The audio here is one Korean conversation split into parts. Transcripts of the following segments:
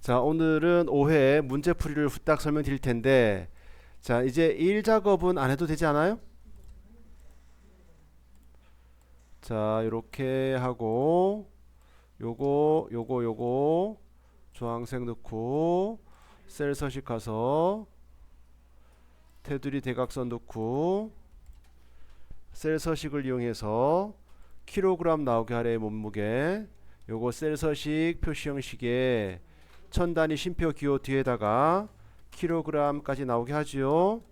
자, 오늘은 5회 문제풀이를 후딱 설명드릴 텐데, 자, 이제 일 작업은 안 해도 되지 않아요? 자, 이렇게 하고, 요거, 주황색 넣고, 셀 서식 가서, 테두리 대각선 넣고, 셀 서식을 이용해서, 킬로그램 나오게 하래 몸무게, 요거 셀 서식 표시 형식에 천 단위 쉼표 기호 뒤에다가 킬로그램까지 나오게 하지요.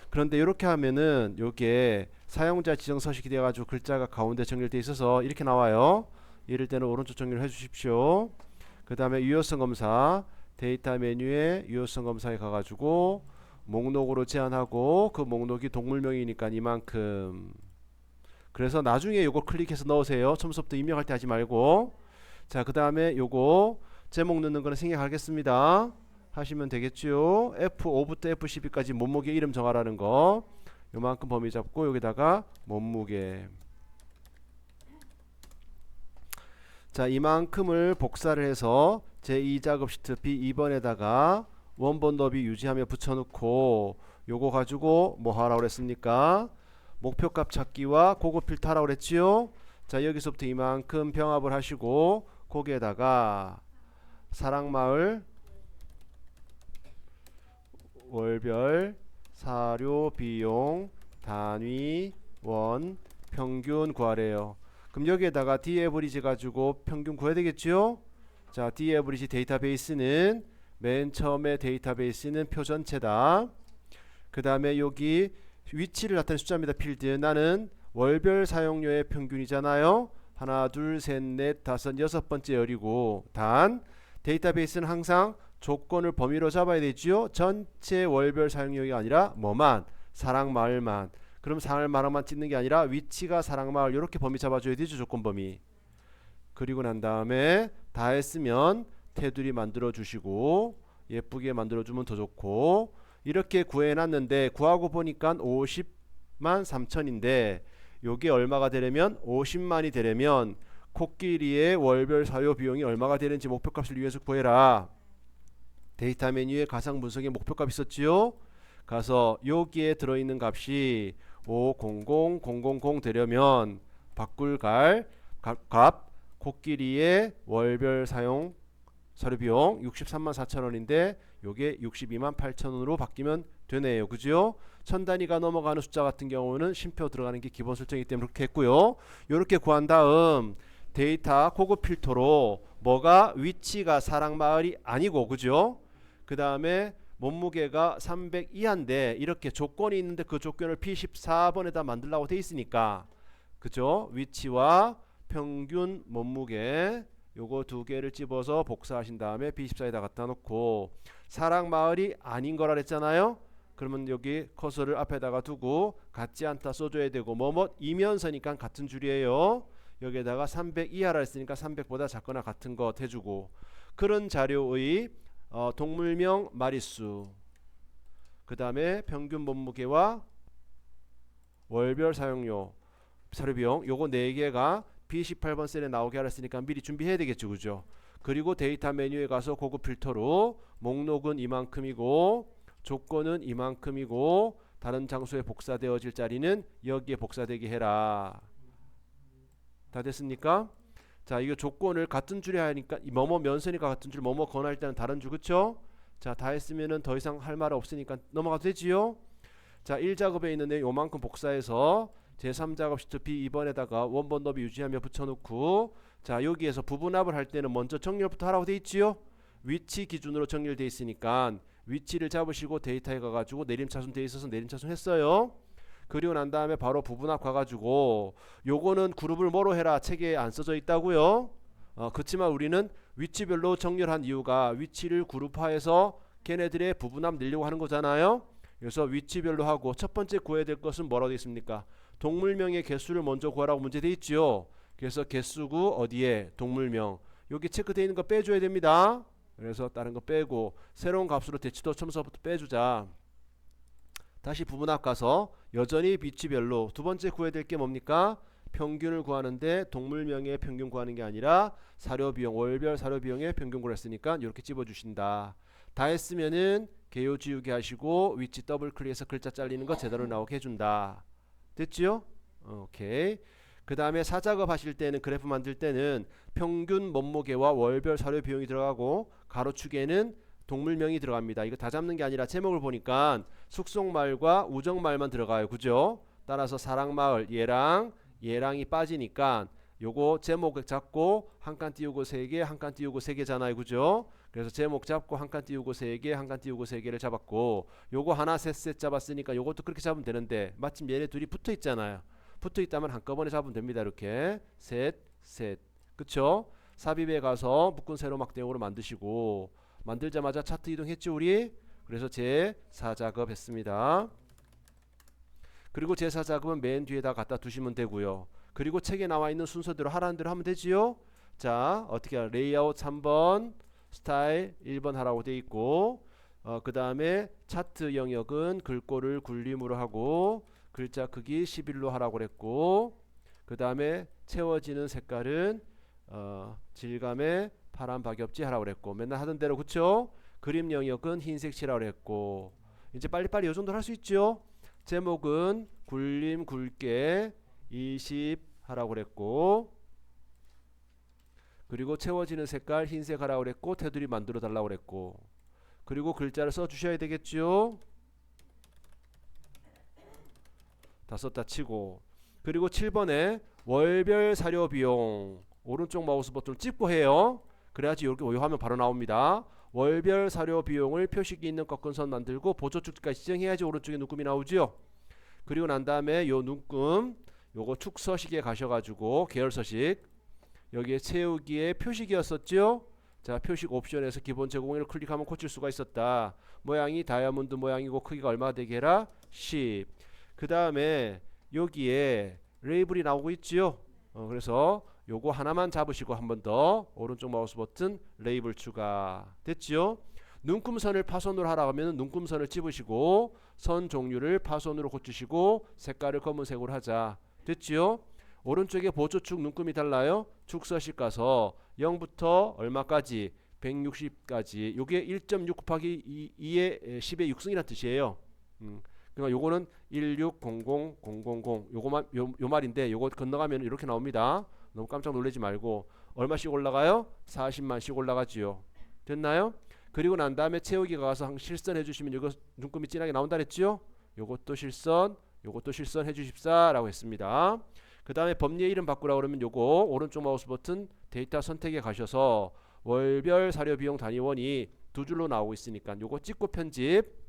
그런데 이렇게 하면은 요게 사용자 지정 서식이 돼가지고 글자가 가운데 정렬되어 있어서 이렇게 나와요. 이럴 때는 오른쪽 정렬 해주십시오. 그 다음에 유효성 검사, 데이터 메뉴에 유효성 검사에 가가지고 목록으로 제한하고, 그 목록이 동물명이니까 이만큼. 그래서 나중에 요거 클릭해서 넣으세요. 처음부터 입력할 때 하지 말고. 자, 그 다음에 요거 제목 넣는 거는 생략하겠습니다. 하시면 되겠죠. F5부터 F12까지 몸무게 이름 정하라는 거. 요만큼 범위 잡고 여기다가 몸무게. 자, 이만큼을 복사를 해서 제2작업 시트 B2번에다가 원본 너비 유지하며 붙여놓고, 요거 가지고 뭐 하라고 그랬습니까? 목표값 찾기와 고급 필터 하라고 그랬지요. 자, 여기서부터 이만큼 병합을 하시고, 거기에다가 사랑마을 월별 사료 비용 단위 원 평균 구하래요. 그럼 여기에다가 d에버리지 가지고 평균 구해야 되겠죠. 자, d에버리지 데이터베이스는 맨 처음에 데이터베이스는 표 전체다. 그 다음에 여기 위치를 나타내는 숫자입니다. 필드. 나는 월별 사용료의 평균이잖아요. 하나, 둘, 셋, 넷, 다섯, 여섯 번째 열이고, 단 데이터베이스는 항상 조건을 범위로 잡아야 되지요. 전체 월별 사용료가 아니라 뭐만, 사랑마을만. 그럼 사랑마을만 찍는 게 아니라 위치가 사랑마을, 이렇게 범위 잡아줘야 되죠. 조건 범위. 그리고 난 다음에 다 했으면 테두리 만들어 주시고, 예쁘게 만들어 주면 더 좋고. 이렇게 구해놨는데 구하고 보니까 50만 3천인데 요게 얼마가 되려면, 50만이 되려면 코끼리의 월별 사료 비용이 얼마가 되는지 목표값을 위해서 구해라. 데이터 메뉴에 가상 분석의 목표값 있었지요. 가서 여기에 들어있는 값이 500000 되려면 바꿀 값 코끼리의 월별 사용 사료 비용 63만 4천원인데 요게 62만 8천원으로 바뀌면 되네요. 그죠? 천 단위가 넘어가는 숫자 같은 경우는 쉼표 들어가는 게 기본 설정이기 때문에 그렇게 했고요. 요렇게 구한 다음 데이터 고급 필터로 뭐가 위치가 사랑마을이 아니고, 그죠? 그 다음에 몸무게가 300 이하인데 이렇게 조건이 있는데 그 조건을 P14번에다 만들라고 돼 있으니까, 그죠? 위치와 평균 몸무게 요거 두 개를 집어서 복사하신 다음에 B14에다 갖다 놓고, 사랑마을이 아닌 거라 그랬잖아요. 그러면 여기 커서를 앞에다가 두고 같지 않다 써줘야 되고, 뭐뭐 이면서니까 같은 줄이에요. 여기에다가 300 이하라 했으니까 300보다 작거나 같은 것 해주고, 그런 자료의 동물명 마리수, 그 다음에 평균 몸무게와 월별 사용료 사료비용, 요거 4개가 B18번 셀에 나오게 하라 했으니까 미리 준비해야 되겠죠. 그죠? 그리고 데이터 메뉴에 가서 고급 필터로 목록은 이만큼이고 조건은 이만큼이고 다른 장소에 복사되어질 자리는 여기에 복사되게 해라. 다 됐습니까? 자, 이거 조건을 같은 줄에 하니까 뭐뭐 면선이가 같은 줄, 뭐뭐 권할 때는 다른 줄. 그쵸? 자, 다 했으면은 더 이상 할 말 없으니까 넘어가도 되지요. 자, 1작업에 있는 내용 요만큼 복사해서 제3작업 시트 B2번에다가 원본 너비 유지하며 붙여놓고, 자, 여기에서 부분합을 할 때는 먼저 정렬부터 하라고 돼 있지요. 위치 기준으로 정렬돼 있으니까 위치를 잡으시고 데이터에 가가지고 내림차순 돼 있어서 내림차순 했어요. 그리고 난 다음에 바로 부분합 가가지고 요거는 그룹을 뭐로 해라 책에 안 써져 있다고요. 그렇지만 우리는 위치별로 정렬한 이유가 위치를 그룹화해서 걔네들의 부분합 내려고 하는 거잖아요. 그래서 위치별로 하고, 첫 번째 구해야 될 것은 뭐라고 되어 있습니까? 동물명의 개수를 먼저 구하라고 문제 되어 있죠. 그래서 개수구 어디에 동물명, 여기 체크되어 있는 거 빼줘야 됩니다. 그래서 다른 거 빼고 새로운 값으로 대치도 첨서부터 빼주자. 다시 부분합 가서 여전히 위치별로 두 번째 구해야 될 게 뭡니까? 평균을 구하는데 동물명의 평균 구하는 게 아니라 사료비용, 월별 사료비용의 평균 구했으니까 이렇게 집어주신다. 다 했으면은 개요 지우개 하시고 위치 더블 클릭해서 글자 잘리는 거 제대로 나오게 해준다. 됐지요? 오케이. 그 다음에 사작업 하실 때는 그래프 만들 때는 평균 몸무게와 월별 사료 비용이 들어가고 가로축에는 동물명이 들어갑니다. 이거 다 잡는 게 아니라 제목을 보니까 숙속말과 우정말만 들어가요. 그죠? 따라서 사랑마을 얘랑이 빠지니까 요거 제목 잡고 한 칸 띄우고 3개, 한 칸 띄우고 3개잖아요. 그죠? 그래서 제목 잡고 한 칸 띄우고 3개, 한 칸 띄우고 3개를 잡았고 요거 하나 셋 잡았으니까 요것도 그렇게 잡으면 되는데 마침 얘네 둘이 붙어 있잖아요. 붙어 있다면 한꺼번에 잡으면 됩니다. 이렇게 셋 그쵸? 삽입에 가서 묶은 세로 막대용으로 만드시고 만들자마자 차트 이동했죠 우리? 그래서 제4작업 했습니다. 그리고 제4작업은 맨 뒤에다 갖다 두시면 되고요. 그리고 책에 나와 있는 순서대로 하라는 대로 하면 되지요. 자 어떻게 해요? 레이아웃 3번, 스타일 1번 하라고 돼 있고 그 다음에 차트 영역은 글꼴을 굴림으로 하고 글자 크기 11로 하라고 그랬고 그 다음에 채워지는 색깔은 질감의 파란 박엽지 하라고 그랬고 맨날 하던 대로 그쵸? 그림 영역은 흰색 칠하라고 그랬고 이제 빨리빨리 요 정도 할 수 있죠? 제목은 굴림 굵게 20 하라고 그랬고 그리고 채워지는 색깔 흰색 하라고 그랬고 테두리 만들어 달라고 그랬고 그리고 글자를 써 주셔야 되겠죠? 다 썼다 치고 그리고 7번에 월별 사료 비용 오른쪽 마우스 버튼을 찍고 해요. 그래야지 이렇게 이 화면 바로 나옵니다. 월별 사료 비용을 표식이 있는 꺾은 선 만들고 보조축까지 지정해야지 오른쪽에 눈금이 나오죠. 그리고 난 다음에 요 눈금 요거 축서식에 가셔가지고 계열서식 여기에 채우기에 표식이었었죠. 자 표식 옵션에서 기본 제공을 클릭하면 고칠 수가 있었다. 모양이 다이아몬드 모양이고 크기가 얼마 되게 해라 10. 그 다음에 여기에 레이블이 나오고 있지요. 그래서 요거 하나만 잡으시고 한 번 더 오른쪽 마우스 버튼 레이블 추가 됐지요. 눈금선을 파손으로 하라고 하면 눈금선을 집으시고 선 종류를 파손으로 고치시고 색깔을 검은색으로 하자 됐지요. 오른쪽에 보조축 눈금이 달라요. 축서식 가서 0부터 얼마까지 160까지 요게 1.6 곱하기 2의 10의 6승이라는 뜻이에요. 그러니까 요거는 1600000 요거만 요 말인데 요거 건너가면 이렇게 나옵니다. 너무 깜짝 놀라지 말고 얼마씩 올라가요? 40만씩 올라가지요. 됐나요? 그리고 난 다음에 채우기가 가서 실선 해주시면 이거 눈금이 진하게 나온다 그랬지요? 요것도 실선 해주십사라고 했습니다. 그 다음에 법리의 이름 바꾸라고 그러면 요거 오른쪽 마우스 버튼 데이터 선택에 가셔서 월별 사료 비용 단위원이 두 줄로 나오고 있으니까 요거 찍고 편집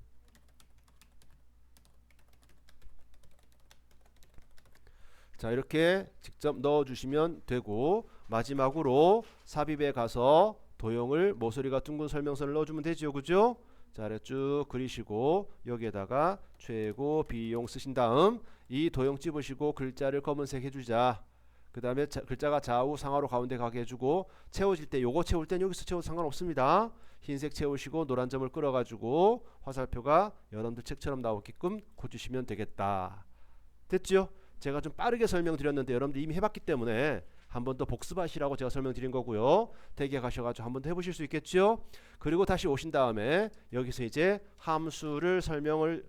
자 이렇게 직접 넣어주시면 되고 마지막으로 삽입에 가서 도형을 모서리가 둥근 설명서를 넣어주면 되죠. 그죠? 자 아래 쭉 그리시고 여기에다가 최고 비용 쓰신 다음 이 도형 집으시고 글자를 검은색 해주자. 그 다음에 글자가 좌우 상하로 가운데 가게 해주고 채워질 때 요거 채울 땐 여기서 채워도 상관없습니다. 흰색 채우시고 노란 점을 끌어가지고 화살표가 여러분들 책처럼 나오게끔 고치시면 되겠다. 됐죠? 제가 좀 빠르게 설명드렸는데 여러분들 이미 해봤기 때문에 한 번 더 복습하시라고 제가 설명드린 거고요. 댁에 가셔가지고 한 번 더 해보실 수 있겠죠. 그리고 다시 오신 다음에 여기서 이제 함수를 설명을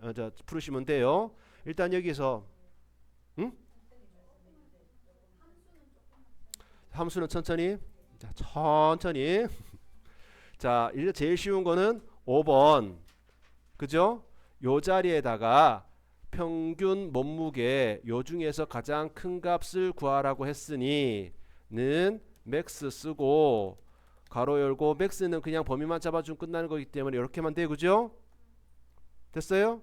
풀으시면 돼요. 일단 여기서 함수는 천천히 자 이제 제일 쉬운 거는 5번 그죠? 요 자리에다가 평균 몸무게 요 중에서 가장 큰 값을 구하라고 했으니 는 맥스 쓰고 가로 열고 맥스는 그냥 범위만 잡아주면 끝나는 거기 때문에 이렇게만 돼 그죠? 됐어요?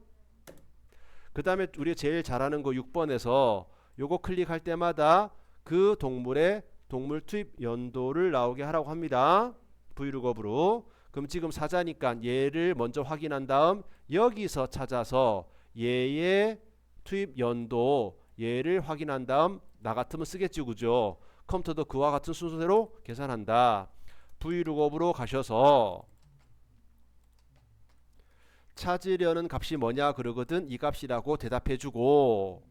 그 다음에 우리가 제일 잘하는 거 6번에서 요거 클릭할 때마다 그 동물의 동물 투입 연도를 나오게 하라고 합니다. 브이룩업으로. 그럼 지금 사자니까 얘를 먼저 확인한 다음 여기서 찾아서 얘의 투입 연도 얘를 확인한 다음 나 같으면 쓰겠지 그죠? 컴퓨터도 그와 같은 순서대로 계산한다. 브이룩업으로 가셔서 찾으려는 값이 뭐냐 그러거든 이 값이라고 대답해주고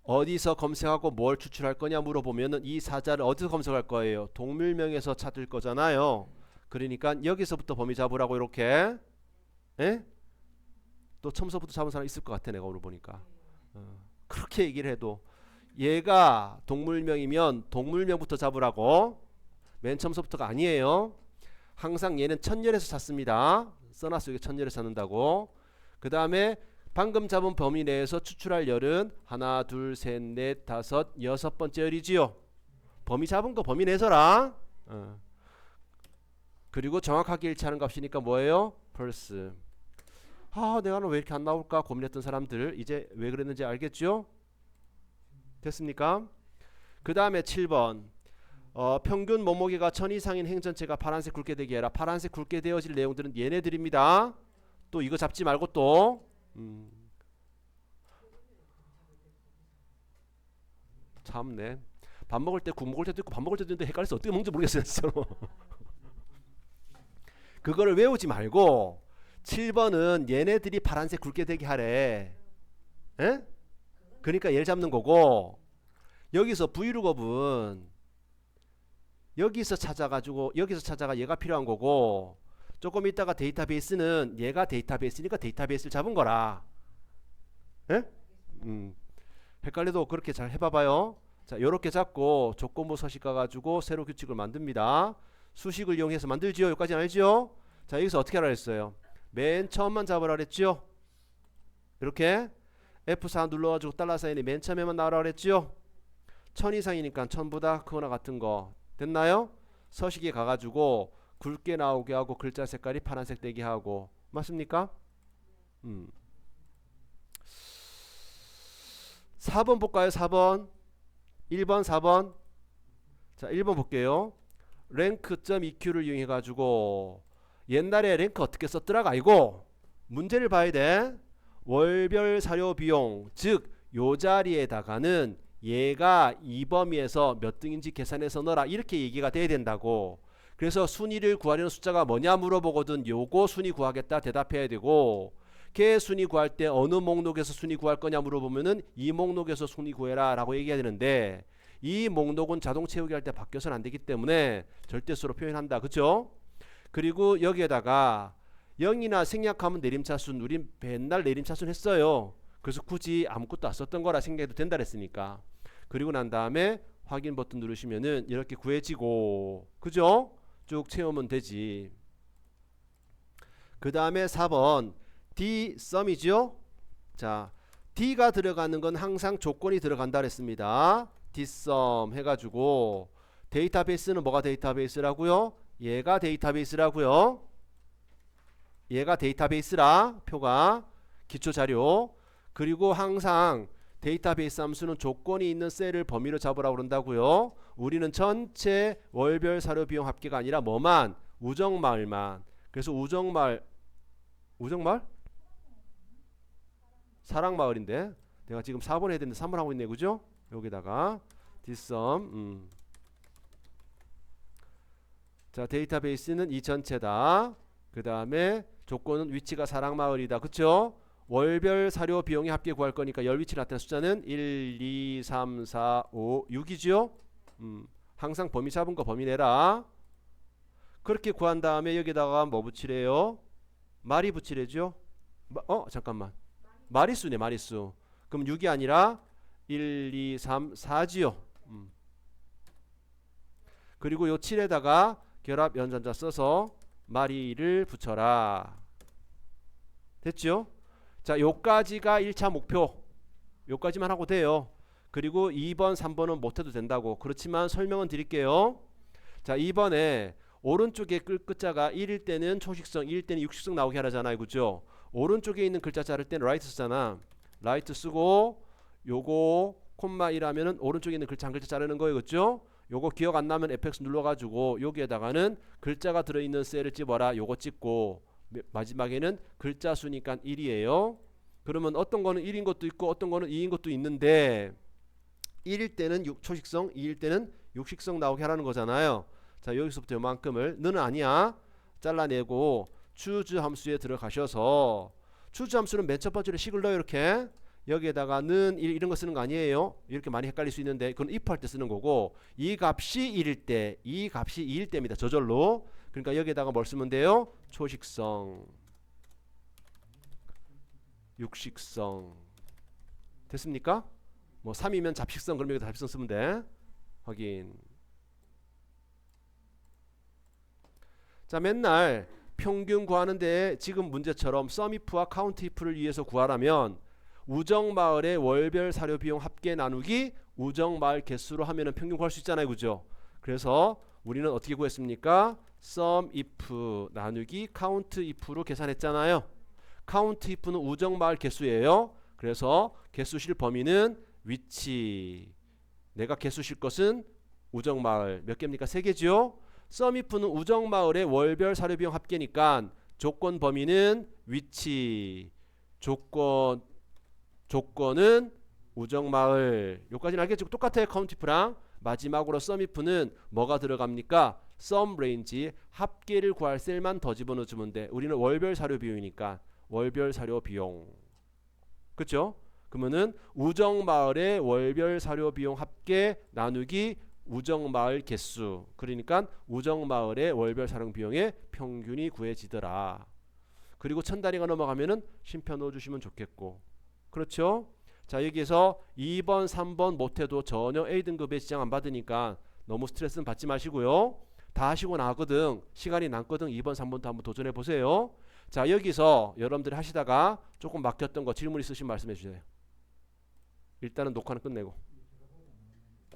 어디서 검색하고 뭘 추출할 거냐 물어보면은 이 사자를 어디서 검색할 거예요? 동물명에서 찾을 거잖아요. 그러니까 여기서부터 범위 잡으라고 이렇게. 에? 또 처음서부터 잡은 사람 있을 것 같아 내가 오늘 보니까. 그렇게 얘기를 해도 얘가 동물명이면 동물명부터 잡으라고. 맨 처음서부터가 아니에요. 항상 얘는 천열에서 찾습니다. 써놨어요. 이게 천열에서 찾는다고. 그 다음에 방금 잡은 범위 내에서 추출할 열은 하나, 둘, 셋, 넷, 다섯, 여섯 번째 열이지요. 범위 잡은 거 범위 내서라. 그리고 정확하게 일치하는 값이니까 뭐예요? 펄스. 내가 왜 이렇게 안 나올까 고민했던 사람들 이제 왜 그랬는지 알겠죠? 됐습니까? 그 다음에 7번 평균 몸무게가 1000 이상인 행전체가 파란색 굵게 되게 해라. 파란색 굵게 되어질 내용들은 얘네들입니다. 또 이거 잡지 말고 또 참네. 밥 먹을 때 국 먹을 때도 있고 밥 먹을 때도 있는데 헷갈려서 어떻게 먹는지 모르겠어요 진짜로. 그거를 외우지 말고 7번은 얘네들이 파란색 굵게 되게 하래. 에? 그러니까 얘를 잡는 거고 여기서 브이로그업은 여기서 찾아가지고 여기서 찾아가 얘가 필요한 거고 조금 있다가 데이터베이스는 얘가 데이터베이스니까 데이터베이스를 잡은 거라. 에? 헷갈려도 그렇게 잘 해봐봐요. 자, 요렇게 잡고 조건부 서식 가가지고 새로 규칙을 만듭니다. 수식을 이용해서 만들지요. 여기까지 알지요? 자, 여기서 어떻게 하라 했어요? 맨 처음만 잡으라 그랬지요. 이렇게 F4 눌러가지고 달러 사인이 맨 처음에만 나오라 그랬지요. 1000 이상이니까 1000보다 크거나 같은 거 됐나요? 서식에 가가지고 굵게 나오게 하고 글자 색깔이 파란색 되게 하고 맞습니까? 4번 볼까요? 4번 1번 4번. 자 1번 볼게요. 랭크.eq를 이용해 가지고 옛날에 랭크 어떻게 썼더라가 아니고 문제를 봐야 돼. 월별 사료 비용 즉 요 자리에다가는 얘가 이 범위에서 몇 등인지 계산해서 넣어라 이렇게 얘기가 돼야 된다고. 그래서 순위를 구하려는 숫자가 뭐냐 물어보거든. 요거 순위 구하겠다 대답해야 되고 걔 순위 구할 때 어느 목록에서 순위 구할 거냐 물어보면은 이 목록에서 순위 구해라 라고 얘기해야 되는데 이 목록은 자동 채우기 할 때 바뀌어서는 안 되기 때문에 절대수로 표현한다. 그죠? 그리고 여기에다가 0이나 생략하면 내림차순 우린 맨날 내림차순 했어요. 그래서 굳이 아무것도 안 썼던 거라 생각해도 된다 그랬으니까. 그리고 난 다음에 확인 버튼 누르시면은 이렇게 구해지고 그죠? 쭉 채우면 되지. 그 다음에 4번 D 썸이죠. 자 D가 들어가는 건 항상 조건이 들어간다 그랬습니다. D 썸 해가지고 데이터베이스는 뭐가 데이터베이스라고요? 얘가 데이터베이스라고요. 얘가 데이터베이스라 표가 기초자료. 그리고 항상 데이터베이스 함수는 조건이 있는 셀을 범위로 잡으라고 그런다고요. 우리는 전체 월별 사료 비용 합계가 아니라 뭐만? 우정마을만. 그래서 우정마을 사랑마을인데 내가 지금 4번 해야 되는데 3번 하고 있네. 그죠? 여기다가 뒷섬 자 데이터베이스는 이 전체다. 그 다음에 조건은 위치가 사랑마을이다. 그쵸? 월별 사료 비용의 합계 구할 거니까 열 위치 나타낸 숫자는 1, 2, 3, 4, 5, 6이죠. 항상 범위 잡은 거 범위 내라. 그렇게 구한 다음에 여기다가 뭐 붙이래요? 말이 붙이래죠. 잠깐만 마리수네. 마리수. 그럼 6이 아니라 1, 2, 3, 4지요. 그리고 요 7에다가 결합 연산자 써서 마리를 붙여라. 됐죠? 자 요까지가 1차 목표. 요까지만 하고 돼요. 그리고 2번 3번은 못해도 된다고. 그렇지만 설명은 드릴게요. 자 2번에 오른쪽에 끝자가 1일 때는 초식성 2일 때는 육식성 나오게 하라잖아요. 그죠? 오른쪽에 있는 글자 자를 때는 라이트 쓰잖아. 라이트 쓰고 요거 콤마 1 하면은 오른쪽에 있는 글자 한 글자 자르는 거예요. 그죠? 요거 기억 안 나면 FX 눌러가지고 여기에다가는 글자가 들어있는 셀을 집어라. 요거 찍고 마지막에는 글자 수니까 1이에요. 그러면 어떤 거는 1인 것도 있고 어떤 거는 2인 것도 있는데 1일 때는 초식성 2일 때는 육식성 나오게 하라는 거잖아요. 자 여기서부터 요만큼을 너는 아니야 잘라내고 추즈 함수에 들어가셔서 추즈 함수는 맨 첫 번째로 식을 넣어요. 이렇게 여기에다가는 이런 거 쓰는 거 아니에요. 이렇게 많이 헷갈릴 수 있는데 그건 if 할 때 쓰는 거고 이 값이 1일 때, 이 값이 2일 때입니다. 저절로. 그러니까 여기에다가 뭘 쓰면 돼요? 초식성, 육식성. 됐습니까? 뭐 3이면 잡식성, 그럼 여기다 잡식성 쓰면 돼. 확인. 자, 맨날 평균 구하는데 지금 문제처럼 썸이프와 카운트이프를 위해서 구하라면 우정마을의 월별 사료 비용 합계 나누기 우정마을 개수로 하면은 평균 구할 수 있잖아요. 그죠? 그래서 우리는 어떻게 구했습니까? 썸이프 나누기 카운트이프로 계산했잖아요. 카운트이프는 우정마을 개수예요. 그래서 개수실 범위는 위치. 내가 개수실 것은 우정마을 몇 개입니까? 3개죠. 썸이프는 우정마을의 월별 사료비용 합계니까 조건 범위는 위치. 조건은 우정마을. 여기까지는 알겠죠? 똑같아요. 카운트이프랑. 마지막으로 썸이프는 뭐가 들어갑니까? 썸 레인지 합계를 구할 셀만 더 집어넣어주면 돼. 우리는 월별 사료 비용이니까 월별 사료 비용. 그렇죠? 그러면은 우정마을의 월별 사료 비용 합계 나누기 우정마을 개수. 그러니까 우정마을의 월별 사료 비용의 평균이 구해지더라. 그리고 천 단위가 넘어가면은 쉼표 넣어주시면 좋겠고. 그렇죠? 자, 여기에서 2번, 3번 못해도 전혀 A등급에 지장 안 받으니까 너무 스트레스는 받지 마시고요. 다 하시고 나거든. 시간이 남거든. 2번, 3번도 한번 도전해 보세요. 자, 여기서 여러분들이 하시다가 조금 막혔던 거 질문 있으시면 말씀해 주세요. 일단은 녹화는 끝내고.